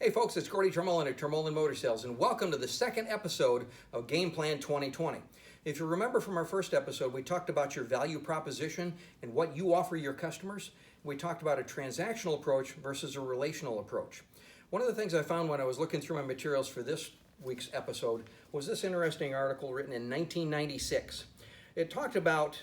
Hey folks, it's Gordy Tremolin at Tremolin Motor Sales, and welcome to the second episode of Game Plan 2020. If you remember from our first episode, we talked about your value proposition and what you offer your customers. We talked about a transactional approach versus a relational approach. One of the things I found when I was looking through my materials for this week's episode was this interesting article written in 1996. It talked about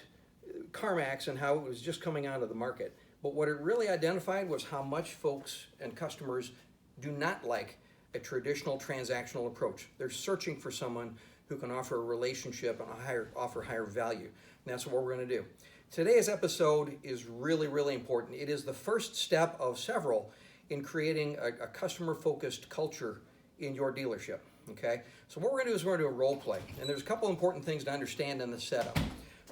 CarMax and how it was just coming onto the market, but what it really identified was how much folks and customers do not like a traditional transactional approach. They're searching for someone who can offer a relationship and offer higher value. And that's what we're going to do. Today's episode is really important. It is the first step of several in creating a customer-focused culture in your dealership. Okay? So what we're going to do is we're going to do a role play. And there's a couple important things to understand in the setup.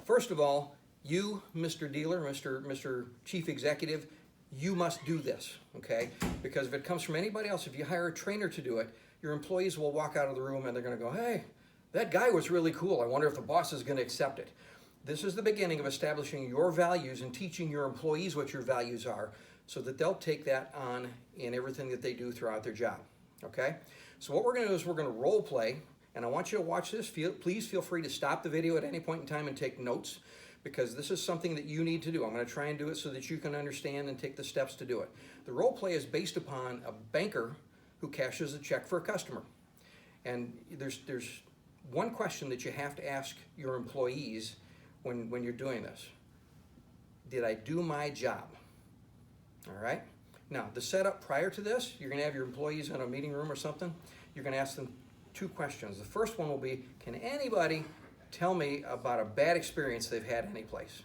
First of all, you, Mr. Dealer, Mr. Chief Executive, you must do this, okay? Because if it comes from anybody else, if you hire a trainer to do it, your employees will walk out of the room and they're going to go, hey, that guy was really cool. I wonder if the boss is going to accept it. This is the beginning of establishing your values and teaching your employees what your values are so that they'll take that on in everything that they do throughout their job, okay? So what we're going to do is we're going to role play, and I want you to watch this. Please feel free to stop the video at any point in time and take notes, because this is something that you need to do. I'm going to try and do it so that you can understand and take the steps to do it. The role play is based upon a banker who cashes a check for a customer. And there's one question that you have to ask your employees when you're doing this. Did I do my job? All right? Now, the setup prior to this, you're going to have your employees in a meeting room or something. You're going to ask them two questions. The first one will be, can anybody tell me about a bad experience they've had any place?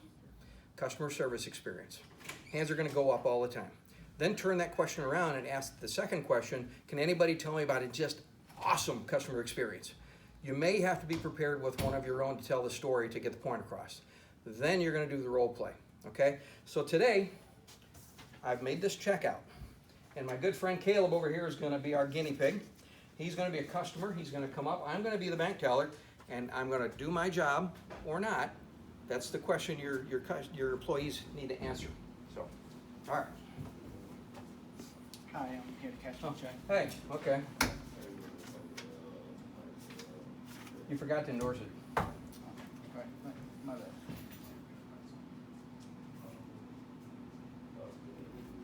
Customer service experience. Hands are going to go up all the time. Then turn that question around and ask the second question, can anybody tell me about a just awesome customer experience? You may have to be prepared with one of your own to tell the story to get the point across. Then you're going to do the role play, okay? So today, I've made this checkout, and my good friend Caleb over here is going to be our guinea pig. He's going to be a customer. He's going to come up. I'm going to be the bank teller, and I'm going to do my job or not. That's the question your employees need to answer. So, all right. Hi, I'm here to cash the check. Hey, okay. You forgot to endorse it. Right, my bad.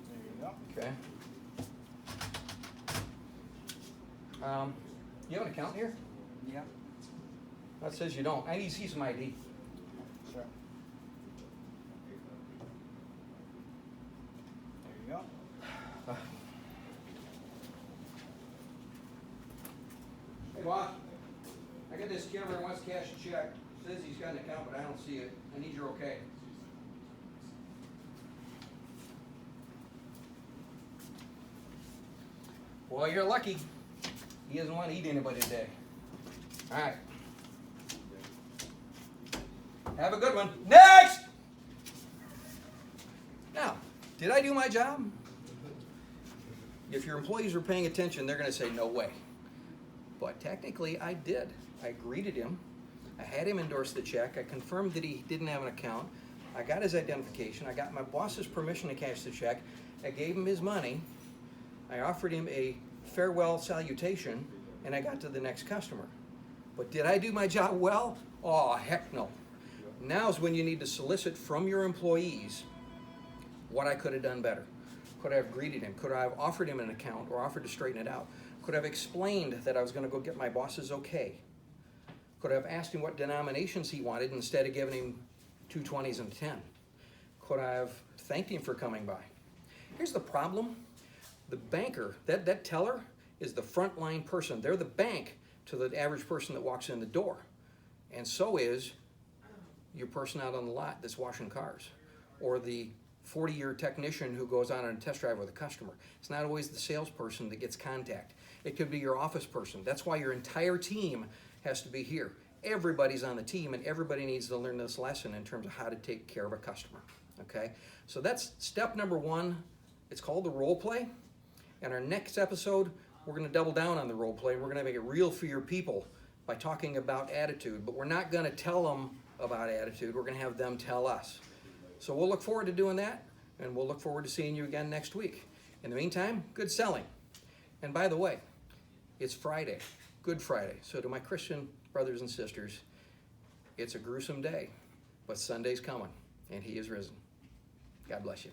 There you go. Okay. You have an account here? Yeah. That says you don't. I need to see some ID. Sure. There you go. Hey, boss. I got this kid over who wants to cash a check. Says he's got an account, but I don't see it. I need your okay. Well, you're lucky. He doesn't want to eat anybody today. All right. Have a good one. Next! Now, did I do my job? If your employees were paying attention, they're going to say, no way. But technically, I did. I greeted him. I had him endorse the check. I confirmed that he didn't have an account. I got his identification. I got my boss's permission to cash the check. I gave him his money. I offered him a farewell salutation, and I got to the next customer. But did I do my job well? Oh, heck no. Now's when you need to solicit from your employees what I could have done better. Could I have greeted him? Could I have offered him an account or offered to straighten it out? Could I have explained that I was going to go get my boss's okay? Could I have asked him what denominations he wanted instead of giving him 2 20s and a 10? Could I have thanked him for coming by? Here's the problem. The banker, that teller, is the frontline person. They're the bank to the average person that walks in the door. And so is your person out on the lot that's washing cars, or the 40-year technician who goes on a test drive with a customer. It's not always the salesperson that gets contact. It could be your office person. That's why your entire team has to be here. Everybody's on the team, and everybody needs to learn this lesson in terms of how to take care of a customer, okay? So that's step number one. It's called the role play. And our next episode, we're going to double down on the role play. We're going to make it real for your people by talking about attitude, but we're not going to tell them about attitude. We're going to have them tell us. So we'll look forward to doing that, and we'll look forward to seeing you again next week. In the meantime, good selling. And by the way, it's Friday, Good Friday. So to my Christian brothers and sisters, it's a gruesome day, but Sunday's coming, and he is risen. God bless you.